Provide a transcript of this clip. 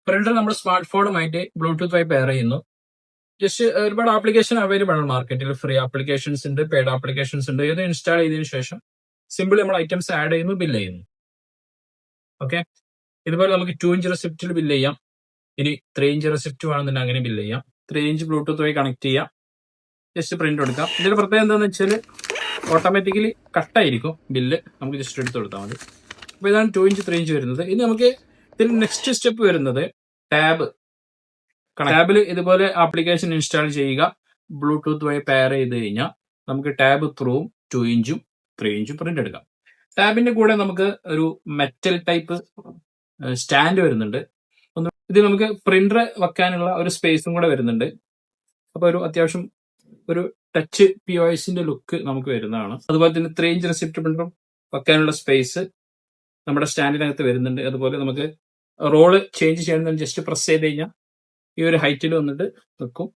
Printer നമ്മൾ smart ഫോണുമായിട്ട് Bluetooth വഴി pair ചെയ്യുന്നു. ജസ്റ്റ് ഒരുപാട് ആപ്ലിക്കേഷൻ അവൈലബിൾ ആണ് മാർക്കറ്റിൽ. ഫ്രീ ആപ്ലിക്കേഷൻസ് ഉണ്ട്, പെയ്ഡ് ആപ്ലിക്കേഷൻസ് ഉണ്ട്. ഇത് ഇൻസ്റ്റാൾ ചെയ്തതിനു ശേഷം സിമ്പിൾ നമ്മൾ ഐറ്റംസ് ആഡ് ചെയ്യുന്നു, ബില്ല് ചെയ്യുന്നു. ഓക്കെ, ഇതുപോലെ നമുക്ക് 2 ഇഞ്ച് റെസിപ്റ്റിൽ ബില്ല് ചെയ്യാം. ഇനി 3 ഇഞ്ച് റെസിപ്റ്റ് വേണമെന്നുണ്ടെങ്കിൽ അങ്ങനെ ബില്ല് ചെയ്യാം. 3 ഇഞ്ച് ബ്ലൂടൂത്ത് വഴി കണക്ട് ചെയ്യാം, ജസ്റ്റ് പ്രിന്റ് എടുക്കാം. ഇതിന്റെ പ്രത്യേകത എന്താണെന്ന് വെച്ചാൽ ഓട്ടോമാറ്റിക്കലി കട്ടായിരിക്കും ബില്ല്, നമുക്ക് ജസ്റ്റ് എടുത്ത് കൊടുത്താൽ മതി. അപ്പോൾ ഇതാണ് 2 ഇഞ്ച് 3 ഇഞ്ച് വരുന്നത്. ഇനി നമുക്ക് ഇതിൽ നെക്സ്റ്റ് സ്റ്റെപ്പ് വരുന്നത് ടാബ്. ടാബിൽ ഇതുപോലെ ആപ്ലിക്കേഷൻ ഇൻസ്റ്റാൾ ചെയ്യുക, ബ്ലൂടൂത്ത് വഴി പെയർ ചെയ്ത് കഴിഞ്ഞാൽ നമുക്ക് ടാബ് ത്രൂവും 2 ഇഞ്ചും 3 ഇഞ്ചും പ്രിന്റ് എടുക്കാം. ടാബിന്റെ കൂടെ നമുക്ക് ഒരു മെറ്റൽ ടൈപ്പ് സ്റ്റാൻഡ് വരുന്നുണ്ട്. ഇത് നമുക്ക് പ്രിന്റർ വെക്കാനുള്ള ഒരു സ്പേസും കൂടെ വരുന്നുണ്ട്. അപ്പോൾ ഒരു അത്യാവശ്യം ഒരു ടച്ച് POSന്റെ ലുക്ക് നമുക്ക് വരുന്നതാണ്. അതുപോലെ തന്നെ 3 ഇഞ്ച് റെസിപ്റ്റ് പ്രിന്ററും വെക്കാനുള്ള സ്പേസ് നമ്മുടെ സ്റ്റാൻഡിനകത്ത് വരുന്നുണ്ട്. അതുപോലെ നമുക്ക് റോള് ചേഞ്ച് ചെയ്യണമെന്ന് ജസ്റ്റ് പ്രസ് ചെയ്ത് കഴിഞ്ഞാൽ ഈ ഒരു ഹൈറ്റിൽ വന്നിട്ട് വെക്കും.